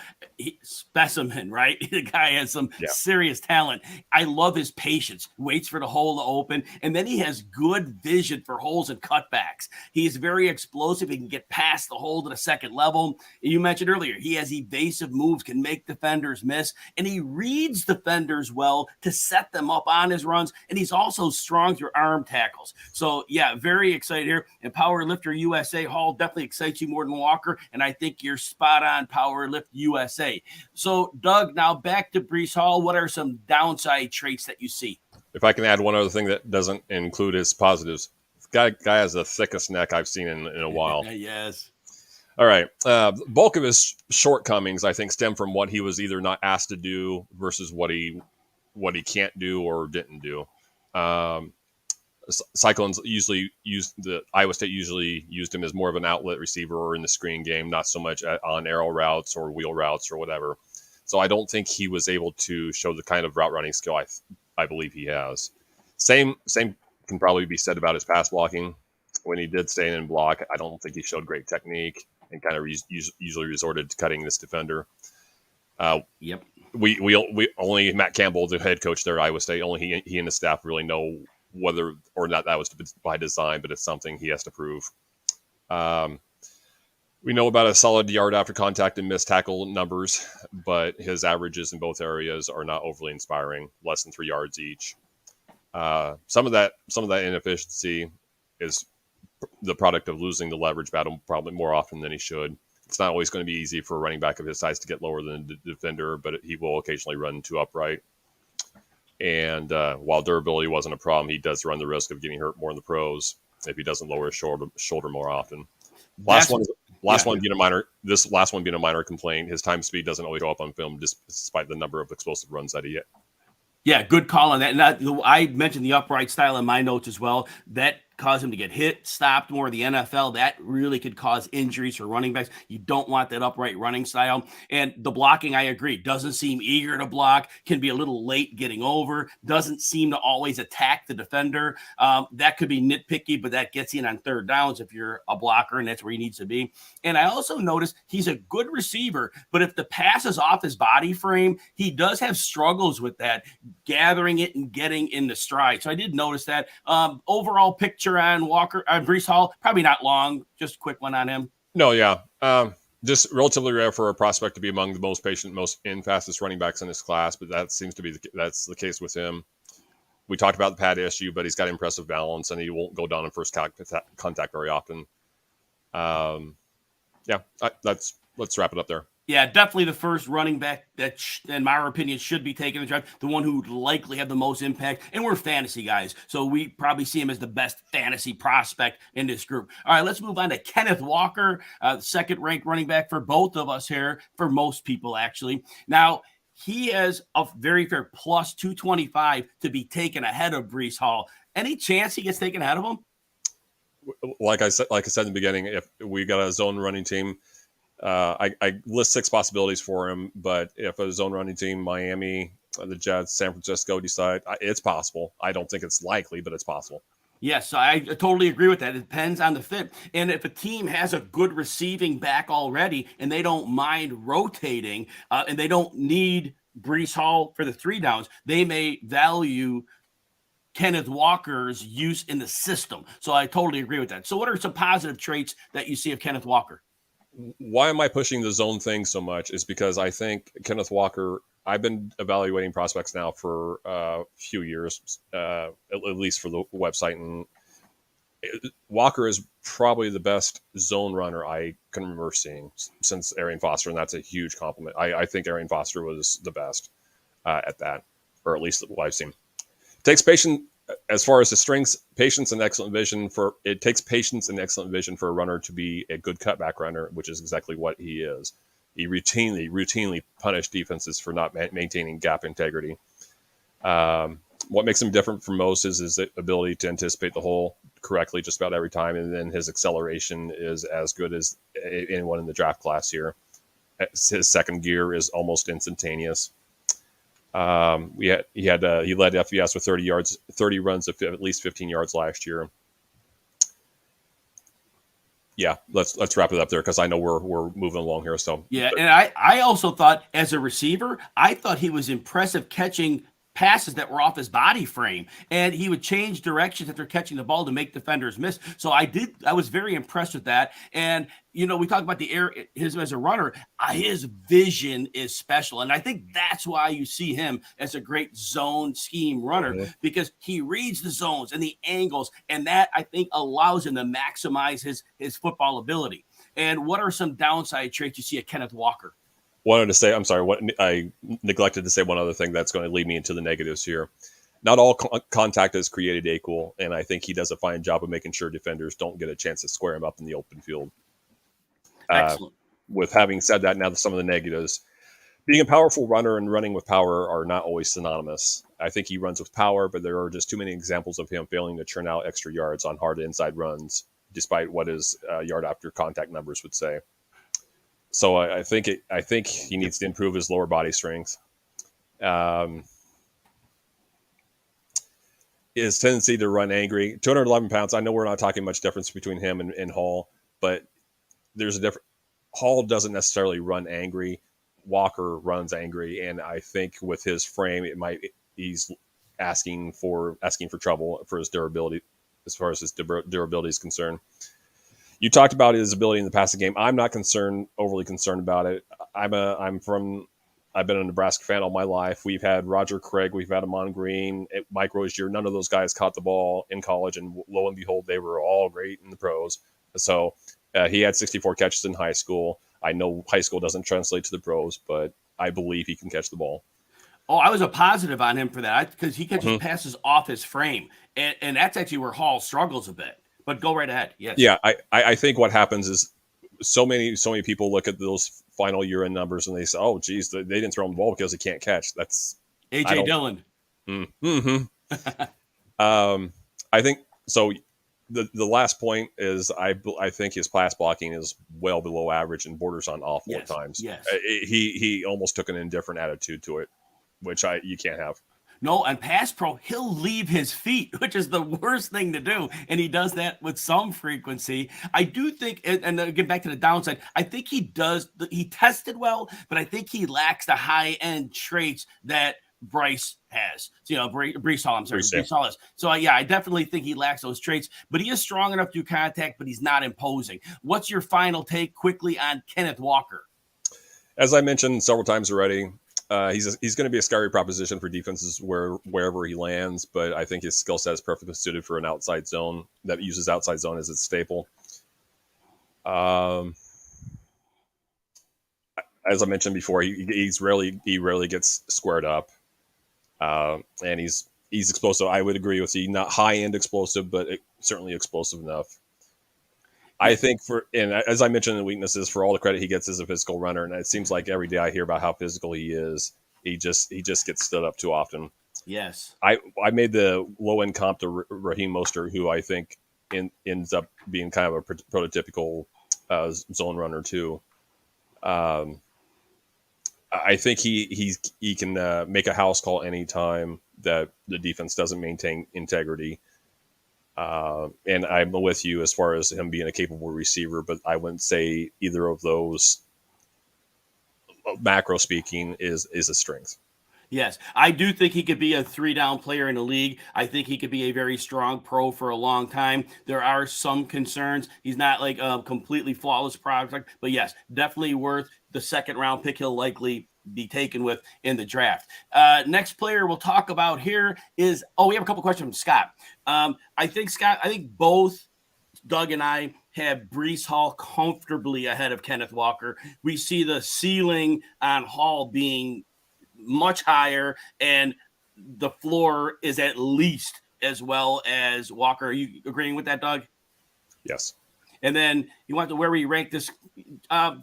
Specimen, right? The guy has some serious talent. I love his patience. Waits for the hole to open, and then he has good vision for holes and cutbacks. He's very explosive. He can get past the hole to the second level. You mentioned earlier, he has evasive moves, can make defenders miss, and he reads defenders well to set them up on his runs, and he's also strong through arm tackles. So, yeah, very excited here. And Power Lifter USA, Hall definitely excites you more than Walker, and I think you're spot on, Power Lift USA. So, Doug, now back to Breece Hall. What are some downside traits that you see? If I can add one other thing that doesn't include his positives, guy has the thickest neck I've seen in a while. Yes. All right. Bulk of his shortcomings, I think, stem from what he was either not asked to do versus what he can't do or didn't do. Cyclones Iowa State usually used him as more of an outlet receiver or in the screen game, not so much on arrow routes or wheel routes or whatever. So I don't think he was able to show the kind of route running skill I believe he has. Same can probably be said about his pass blocking. When he did stay in block, I don't think he showed great technique and kind of usually resorted to cutting this defender. Yep. We only Matt Campbell, the head coach there at Iowa State, only he and the staff really know whether or not that was by design, but it's something he has to prove. We know about a solid yard after contact and missed tackle numbers, but his averages in both areas are not overly inspiring, less than 3 yards each. Some of that inefficiency is the product of losing the leverage battle probably more often than he should. It's not always going to be easy for a running back of his size to get lower than the defender, but he will occasionally run too upright. And while durability wasn't a problem, he does run the risk of getting hurt more in the pros if he doesn't lower his shoulder more often. Last one being a minor complaint. His time speed doesn't always go up on film, despite the number of explosive runs that he hit. Yeah, good call on that. And I mentioned the upright style in my notes as well. That cause him to get hit, stopped more. The NFL, that really could cause injuries for running backs. You don't want that upright running style. And the blocking, I agree, doesn't seem eager to block, can be a little late getting over, doesn't seem to always attack the defender. That could be nitpicky, but that gets in on third downs if you're a blocker, and that's where he needs to be. And I also noticed he's a good receiver, but if the pass is off his body frame, he does have struggles with that, gathering it and getting in the stride. So I did notice that. Overall picture on Breece Hall, probably not long, just a quick one on him. No, yeah. Just relatively rare for a prospect to be among the most patient, fastest running backs in this class, but that seems to be that's the case with him. We talked about the pad issue, but he's got impressive balance, and he won't go down in first contact very often. Let's wrap it up there. Yeah, definitely the first running back that, in my opinion, should be taking the draft, the one who would likely have the most impact. And we're fantasy guys, so we probably see him as the best fantasy prospect in this group. All right, let's move on to Kenneth Walker, second-ranked running back for both of us here, for most people, actually. Now, he has a very fair plus 225 to be taken ahead of Breece Hall. Any chance he gets taken ahead of him? Like I said in the beginning, if we got a zone running team, I list 6 possibilities for him, but if a zone running team, Miami, the Jets, San Francisco decide, it's possible. I don't think it's likely, but it's possible. Yes, I totally agree with that. It depends on the fit. And if a team has a good receiving back already and they don't mind rotating and they don't need Breece Hall for the 3 downs, they may value Kenneth Walker's use in the system. So I totally agree with that. So what are some positive traits that you see of Kenneth Walker? Why am I pushing the zone thing so much is because I think Kenneth Walker, I've been evaluating prospects now for a few years, at least for the website. And Walker is probably the best zone runner I can remember seeing since Arian Foster. And that's a huge compliment. I think Arian Foster was the best at that, or at least what I've seen. It takes patience. As far as the strengths, patience and excellent vision it takes patience and excellent vision for a runner to be a good cutback runner, which is exactly what he is. He routinely punished defenses for not maintaining gap integrity. What makes him different from most is his ability to anticipate the hole correctly just about every time, and then his acceleration is as good as anyone in the draft class here. His second gear is almost instantaneous. He led FBS with 30 runs of at least 15 yards last year. Yeah, let's wrap it up there because I know we're moving along here. So yeah, and I also thought as a receiver, I thought he was impressive catching passes that were off his body frame, and he would change directions after catching the ball to make defenders miss. So I was very impressed with that. And we talk about his as a runner, his vision is special, and I think that's why you see him as a great zone scheme runner, because he reads the zones and the angles, and that I think allows him to maximize his football ability. And what are some downside traits you see at Kenneth Walker? I neglected to say one other thing that's going to lead me into the negatives here. Not all contact is created equal, and I think he does a fine job of making sure defenders don't get a chance to square him up in the open field. Excellent. With having said that, now some of the negatives. Being a powerful runner and running with power are not always synonymous. I think he runs with power, but there are just too many examples of him failing to churn out extra yards on hard inside runs, despite what his yard after contact numbers would say. So I think he needs to improve his lower body strength. His tendency to run angry, 211 pounds. I know we're not talking much difference between him and Hall, but there's a difference. Hall doesn't necessarily run angry. Walker runs angry, and I think with his frame, he's asking for trouble for his durability, as far as his durability is concerned. You talked about his ability in the passing game. I'm not overly concerned about it. I've been a Nebraska fan all my life. We've had Roger Craig, we've had Amon Green, Mike Rozier. None of those guys caught the ball in college, and lo and behold, they were all great in the pros. So he had 64 catches in high school. I know high school doesn't translate to the pros, but I believe he can catch the ball. Oh, I was a positive on him for that because he catches passes off his frame, and that's actually where Hall struggles a bit. But go right ahead. Yes. Yeah, I think what happens is so many people look at those final year-end numbers and they say, "Oh, geez, they didn't throw him the ball because he can't catch." That's AJ Dillon. Mm-hmm. I think so. the last point is I think his pass blocking is well below average and borders on awful at times. Yes. He almost took an indifferent attitude to it, which you can't have. No, and pass pro, he'll leave his feet, which is the worst thing to do. And he does that with some frequency. I do think, and get back to the downside, I think he tested well, but I think he lacks the high-end traits that Bryce has. So, Breece Hall, I'm sorry, Breece Hall is. So, yeah, I definitely think he lacks those traits, but he is strong enough to do contact, but he's not imposing. What's your final take quickly on Kenneth Walker? As I mentioned several times already, he's going to be a scary proposition for defenses wherever he lands, but I think his skill set is perfectly suited for an outside zone that uses outside zone as its staple. As I mentioned before, he rarely gets squared up, and he's explosive. I would agree with you, not high end explosive, but certainly explosive enough. I think and as I mentioned, the weaknesses, for all the credit he gets as a physical runner, and it seems like every day I hear about how physical he is, he just gets stood up too often. Yes. I made the low end comp to Raheem Mostert, who I think ends up being kind of a prototypical zone runner too. I think he can make a house call anytime that the defense doesn't maintain integrity. And I'm with you as far as him being a capable receiver, but I wouldn't say either of those, macro speaking, is a strength. Yes, I do think he could be a 3-down player in the league. I think he could be a very strong pro for a long time. There are some concerns. He's not like a completely flawless product, but yes, definitely worth the second-round pick he'll likely be taken with in the draft. Next player we'll talk about here is, we have a couple questions from Scott. I think both Doug and I have Breece Hall comfortably ahead of Kenneth Walker. We see the ceiling on Hall being much higher, and the floor is at least as well as Walker. Are you agreeing with that, Doug? Yes. And then you want to where we rank this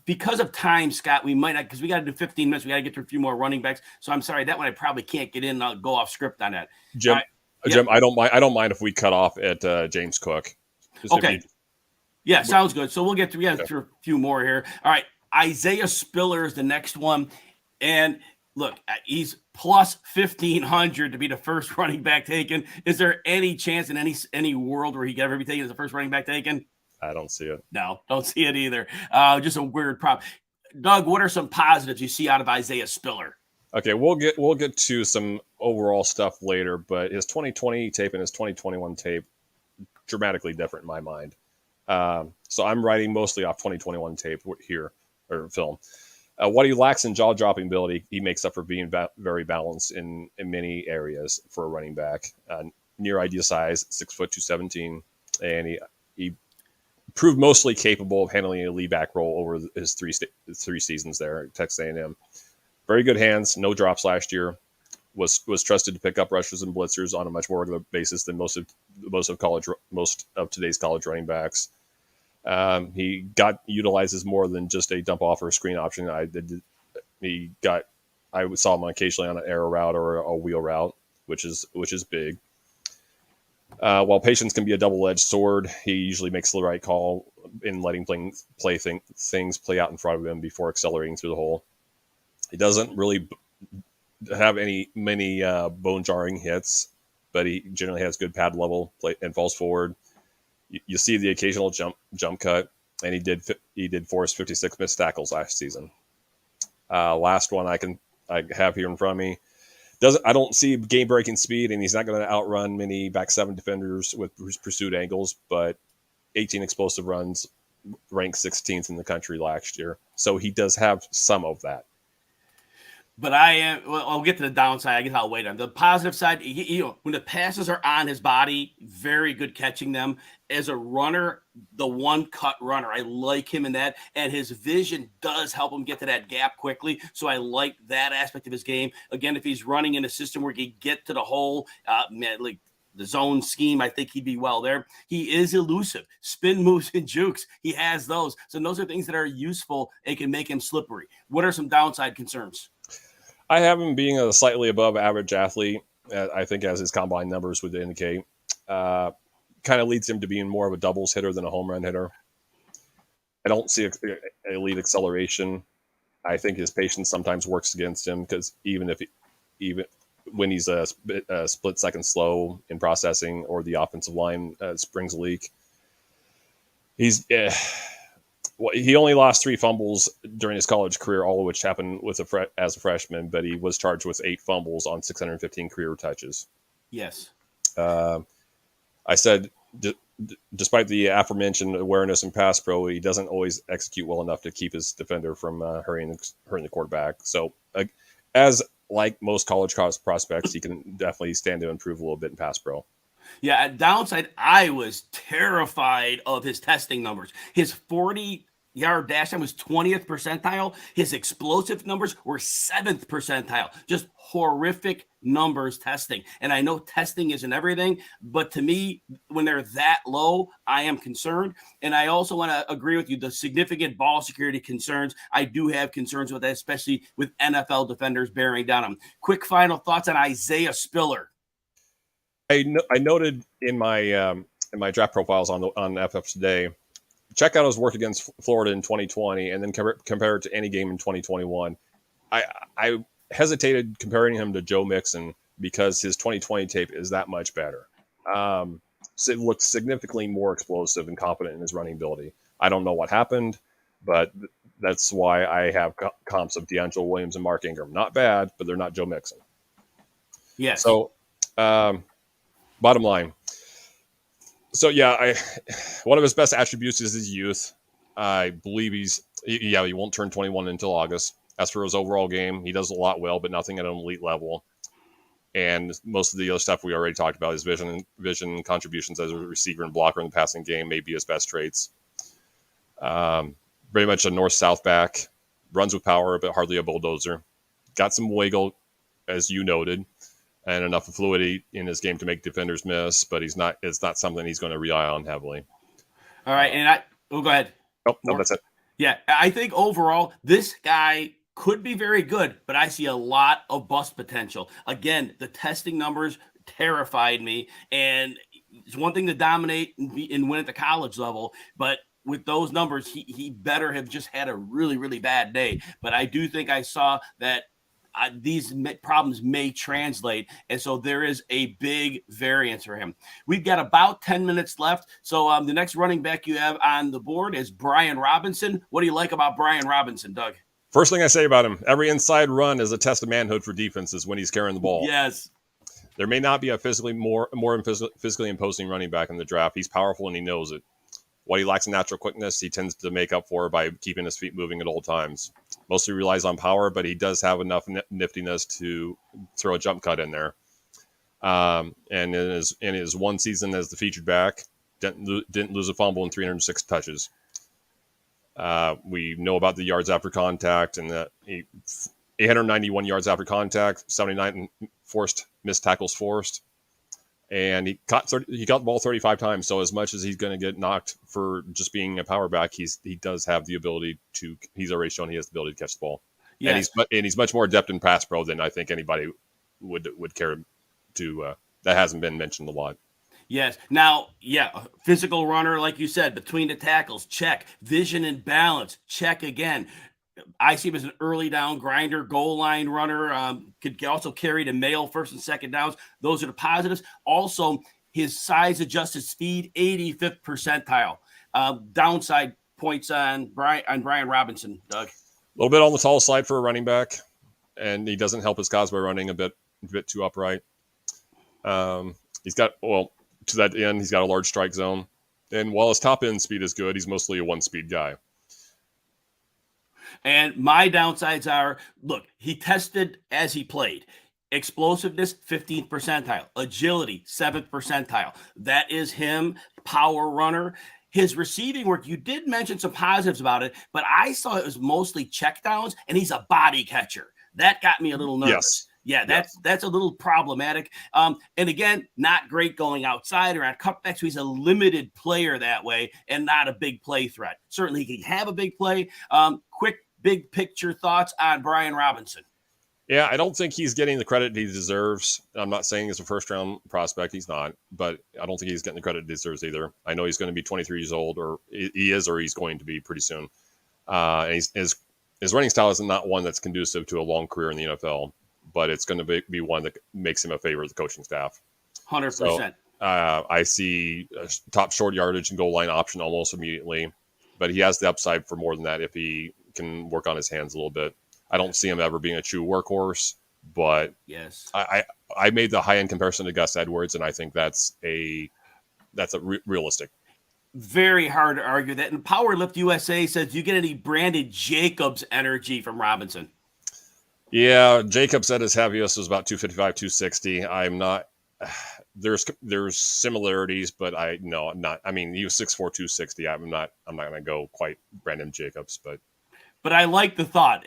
because of time, Scott. We might not, because we got to do 15 minutes. We got to get through a few more running backs. So I'm sorry, that one I probably can't get in. I'll go off script on that. Jim, I don't mind if we cut off at James Cook. Okay. Yeah, sounds good. So we'll get through a few more here. All right, Isaiah Spiller is the next one, and look, he's plus 1,500 to be the first running back taken. Is there any chance in any world where he could ever be taken as the first running back taken? I don't see it. No, don't see it either. Just a weird prop. Doug, what are some positives you see out of Isaiah Spiller? Okay, we'll get to some overall stuff later, but his 2020 tape and his 2021 tape dramatically different in my mind. So I'm writing mostly off 2021 tape here, or film. What he lacks in jaw-dropping ability, he makes up for being very balanced in many areas for a running back. Near ideal size, 6', 217, and he proved mostly capable of handling a lead back role over his three seasons there at Texas A&M. Very good hands, no drops last year. Was trusted to pick up rushers and blitzers on a much more regular basis than most of today's college running backs. He utilizes more than just a dump off or a screen option. I saw him occasionally on an arrow route or a wheel route, which is big. While patience can be a double-edged sword, he usually makes the right call in letting things play out in front of him before accelerating through the hole. He doesn't really have many bone-jarring hits, but he generally has good pad level play and falls forward. You see the occasional jump cut, and he did force 56 missed tackles last season. Last one I have here in front of me. I don't see game-breaking speed, and he's not going to outrun many back seven defenders with pursuit angles, but 18 explosive runs, ranked 16th in the country last year. So he does have some of that. But I'll get to the downside. I guess I'll wait on the positive side. When the passes are on his body, very good catching them. As a runner, the one-cut runner, I like him in that. And his vision does help him get to that gap quickly. So I like that aspect of his game. Again, if he's running in a system where he can get to the hole, like the zone scheme, I think he'd be well there. He is elusive. Spin moves and jukes. He has those. So those are things that are useful and can make him slippery. What are some downside concerns? I have him being a slightly above average athlete, I think, as his combine numbers would indicate. Kind kind of leads him to being more of a doubles hitter than a home run hitter. I don't see elite acceleration. I think his patience sometimes works against him because even when he's a split second slow in processing or the offensive line springs a leak, he only lost 3 fumbles during his college career, all of which happened as a freshman, but he was charged with 8 fumbles on 615 career touches. Yes. I said, despite the aforementioned awareness in pass pro, he doesn't always execute well enough to keep his defender from hurting the quarterback. So, as like most college prospects, he can definitely stand to improve a little bit in pass pro. Yeah, at downside, I was terrified of his testing numbers. His 40-yard dash time was 20th percentile. His explosive numbers were 7th percentile. Just horrific numbers testing. And I know testing isn't everything, but to me, when they're that low, I am concerned. And I also want to agree with you, the significant ball security concerns, I do have concerns with that, especially with NFL defenders bearing down on him. Quick final thoughts on Isaiah Spiller. I noted in my draft profiles on FF Today, check out his work against Florida in 2020 and then compare it to any game in 2021. I hesitated comparing him to Joe Mixon because his 2020 tape is that much better. So it looks significantly more explosive and confident in his running ability. I don't know what happened, but that's why I have comps of D'Angelo Williams and Mark Ingram. Not bad, but they're not Joe Mixon. Yes. So, bottom line. So yeah, one of his best attributes is his youth. I believe he won't turn 21 until August. As for his overall game, he does a lot well, but nothing at an elite level. And most of the other stuff we already talked about, his vision contributions as a receiver and blocker in the passing game may be his best traits. Very much a north-south back, runs with power, but hardly a bulldozer. Got some wiggle, as you noted, and enough fluidity in his game to make defenders miss, but it's not something he's going to rely on heavily. All right, and go ahead. Oh, no, that's it. Yeah, I think overall, this guy could be very good, but I see a lot of bust potential. Again, the testing numbers terrified me, and it's one thing to dominate and win at the college level, but with those numbers, he better have just had a really, really bad day. But I do think I saw that these problems may translate, and so there is a big variance for him. We've got about 10 minutes left, so the next running back you have on the board is Brian Robinson. What do you like about Brian Robinson, Doug? First thing I say about him, every inside run is a test of manhood for defenses when he's carrying the ball. Yes. There may not be a physically imposing running back in the draft. He's powerful and he knows it. What he lacks in natural quickness, he tends to make up for by keeping his feet moving at all times. Mostly relies on power, but he does have enough niftiness to throw a jump cut in there. And in his one season as the featured back, didn't lose a fumble in 306 touches. We know about the yards after contact, and that 891 yards after contact, 79 missed tackles forced, and he got the ball 35 times. So as much as he's going to get knocked for just being a power back, he does have the ability to. He's already shown he has the ability to catch the ball, yes. and he's much more adept in pass pro than I think anybody would care to. That hasn't been mentioned a lot. Yes. Now, physical runner, like you said, between the tackles, check. Vision and balance, check again. I see him as an early down grinder, goal line runner. Could also carry to mail first and second downs. Those are the positives. Also, his size adjusted speed, 85th percentile. Downside points on Brian Robinson, Doug. A little bit on the tall side for a running back, and he doesn't help his cause by running a bit too upright. He's got to that end, he's got a large strike zone. And while his top end speed is good, he's mostly a one-speed guy. And my downsides are, look, he tested as he played. Explosiveness, 15th percentile. Agility, 7th percentile. That is him, power runner. His receiving work, you did mention some positives about it, but I saw it was mostly checkdowns, and he's a body catcher. That got me a little nervous. Yes. Yeah, that's a little problematic. And again, not great going outside or on cutbacks. So he's a limited player that way and not a big play threat. Certainly he can have a big play. Quick, big picture thoughts on Brian Robinson. Yeah, I don't think he's getting the credit he deserves. I'm not saying he's a first-round prospect. He's not, but I don't think he's getting the credit he deserves either. I know he's going to be 23 years old, or he is, or he's going to be pretty soon. And his running style is not one that's conducive to a long career in the NFL, but it's going to be one that makes him a favorite of the coaching staff. 100%. So, I see a top short yardage and goal line option almost immediately, but he has the upside for more than that if he can work on his hands a little bit. I don't see him ever being a true workhorse, but yes, I made the high end comparison to Gus Edwards, and I think that's realistic. Very hard to argue that. And Powerlift USA says, do you get any Brandon Jacobs energy from Robinson? Yeah, Jacobs at his heaviest was about 255, 260. I'm not. There's similarities, but I'm not. I mean, he was 6'4", 260. I'm not going to go quite Brandon Jacobs, but I like the thought.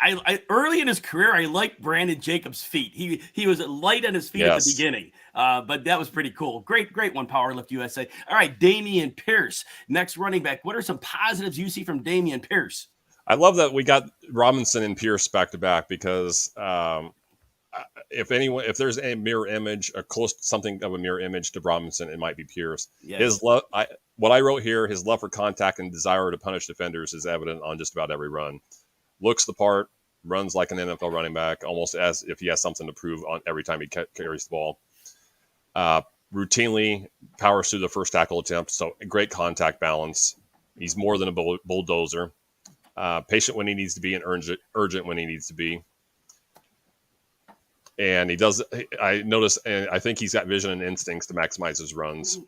I early in his career, I liked Brandon Jacobs' feet. He was light on his feet at the beginning, but that was pretty cool. Great one, Powerlift USA. All right, Damien Pierce, next running back. What are some positives you see from Damien Pierce? I love that we got Robinson and Pierce back to back because if there's a mirror image, a close something of a mirror image to Robinson, it might be Pierce. Yes. What I wrote here, his love for contact and desire to punish defenders is evident on just about every run. Looks the part, runs like an NFL running back, almost as if he has something to prove on every time he carries the ball. Routinely powers through the first tackle attempt, so great contact balance. He's more than a bulldozer. Patient when he needs to be and urgent when he needs to be. And he does. I notice, and I think he's got vision and instincts to maximize his runs.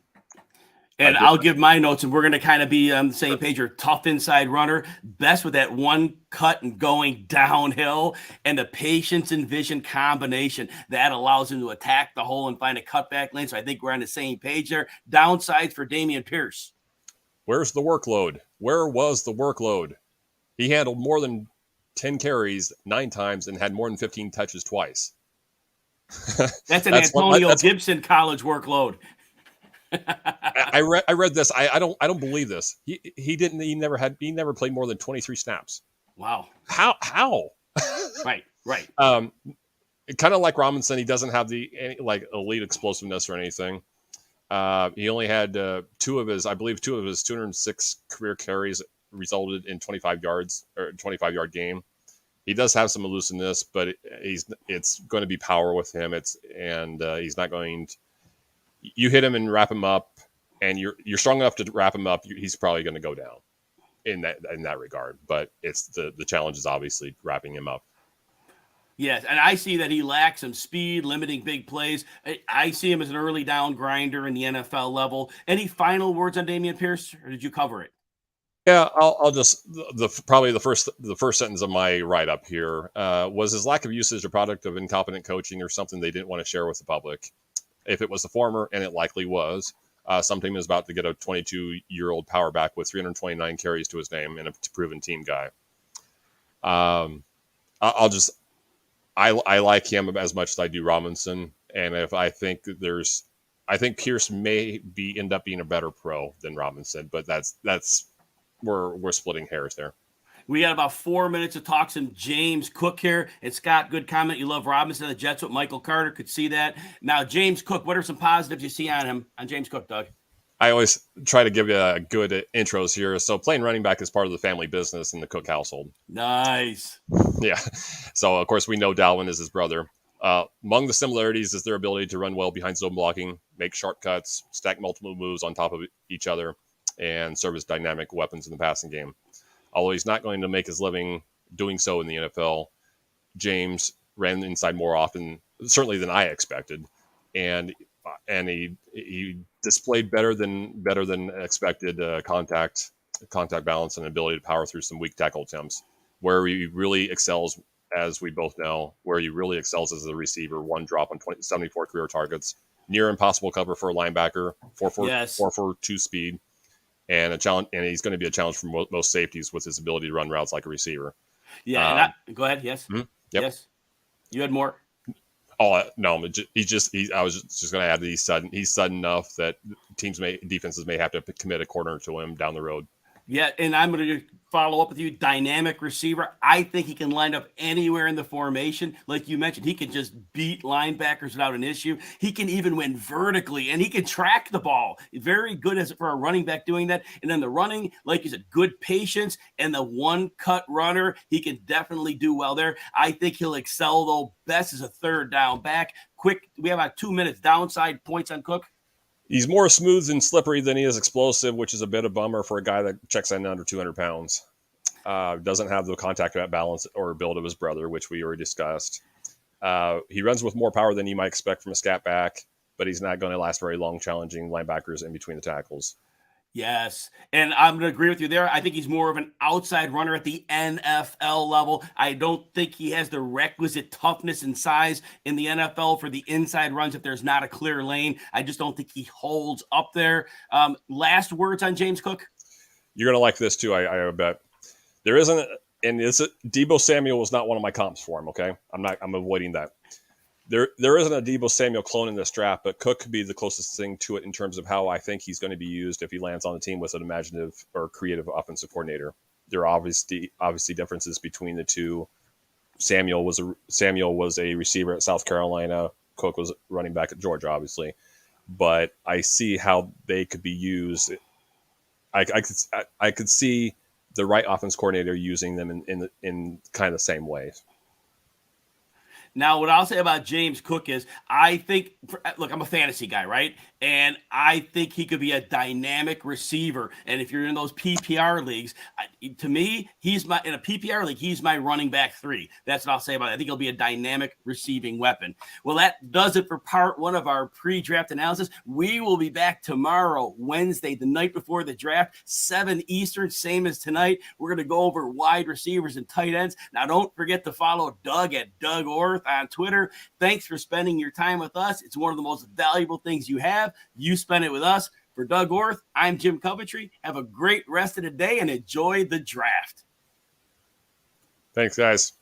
And I'll give my notes, and we're going to kind of be on the same page. You're a tough inside runner, best with that one cut and going downhill, and the patience and vision combination that allows him to attack the hole and find a cutback lane. So I think we're on the same page there. Downsides for Damien Pierce. Where's the workload? Where was the workload? He handled more than 10 carries 9 times and had more than 15 touches twice. That's an Antonio Gibson college workload. I read this. I don't believe this. He never played more than 23 snaps. Wow. How? Right. Kind of like Robinson, he doesn't have any elite explosiveness or anything. He only had two of his 206 career carries resulted in 25 yards or 25-yard game. He does have some elusiveness, but it's going to be power with him. He's not going to. You hit him and wrap him up, and you're strong enough to wrap him up. He's probably going to go down in that regard. But it's the challenge is obviously wrapping him up. Yes, and I see that he lacks some speed, limiting big plays. I see him as an early down grinder in the NFL level. Any final words on Damien Pierce, or did you cover it? Yeah, I'll just probably the first sentence of my write up here was his lack of usage a product of incompetent coaching or something they didn't want to share with the public. If it was the former, and it likely was, some team is about to get a 22-year-old power back with 329 carries to his name and a proven team guy. I like him as much as I do Robinson, and I think Pierce may end up being a better pro than Robinson, but that's we're splitting hairs there. We got about 4 minutes to talk some James Cook here. And Scott, good comment. You love Robinson, the Jets with Michael Carter. Could see that. Now, James Cook, what are some positives you see on James Cook, Doug? I always try to give you good intros here. So playing running back is part of the family business in the Cook household. Nice. Yeah. So, of course, we know Dalvin is his brother. Among the similarities is their ability to run well behind zone blocking, make sharp cuts, stack multiple moves on top of each other, and serve as dynamic weapons in the passing game. Although he's not going to make his living doing so in the NFL, James ran inside more often, certainly than I expected, and he displayed better than expected contact balance and ability to power through some weak tackle attempts. Where he really excels, as we both know, where he really excels as a receiver, one drop on 74 career targets, near impossible cover for a linebacker, 4.42 speed. And a challenge, and he's going to be a challenge for most safeties with his ability to run routes like a receiver. Yeah, go ahead. Yes. Yep. Yes. You had more. Oh no, I was just going to add that he's sudden enough that defenses may have to commit a corner to him down the road. Yeah, and I'm going to follow up with you. Dynamic receiver. I think he can line up anywhere in the formation. Like you mentioned, he can just beat linebackers without an issue. He can even win vertically, and he can track the ball. Very good as for a running back doing that. And then the running, like you said, good patience and the one-cut runner. He can definitely do well there. I think he'll excel, though, best as a third down back. Quick, we have about 2 minutes. Downside points on Cook. He's more smooth and slippery than he is explosive, which is a bit of a bummer for a guy that checks in under 200 pounds. Doesn't have the contact balance or build of his brother, which we already discussed. He runs with more power than you might expect from a scat back, but he's not going to last very long challenging linebackers in between the tackles. Yes, and I'm going to agree with you there. I think he's more of an outside runner at the NFL level. I don't think he has the requisite toughness and size in the NFL for the inside runs if there's not a clear lane. I just don't think he holds up there. Last words on James Cook? You're going to like this too, I bet. There isn't, and Deebo Samuel was not one of my comps for him, okay? I'm avoiding that. There isn't a Deebo Samuel clone in this draft, but Cook could be the closest thing to it in terms of how I think he's going to be used if he lands on the team with an imaginative or creative offensive coordinator. There are obviously differences between the two. Samuel was a receiver at South Carolina. Cook was running back at Georgia, obviously. But I see how they could be used. I could see the right offense coordinator using them in kind of the same ways. Now, what I'll say about James Cook is I think, look, I'm a fantasy guy, right? And I think he could be a dynamic receiver. And if you're in those PPR leagues, to me, in a PPR league, he's my running back 3. That's what I'll say about it. I think he'll be a dynamic receiving weapon. Well, that does it for part 1 of our pre-draft analysis. We will be back tomorrow, Wednesday, the night before the draft, 7 Eastern, same as tonight. We're going to go over wide receivers and tight ends. Now, don't forget to follow Doug at Doug Orth on Twitter. Thanks for spending your time with us. It's one of the most valuable things you have. You spend it with us. For Doug Orth, I'm Jim Coventry. Have a great rest of the day and enjoy the draft. Thanks, guys.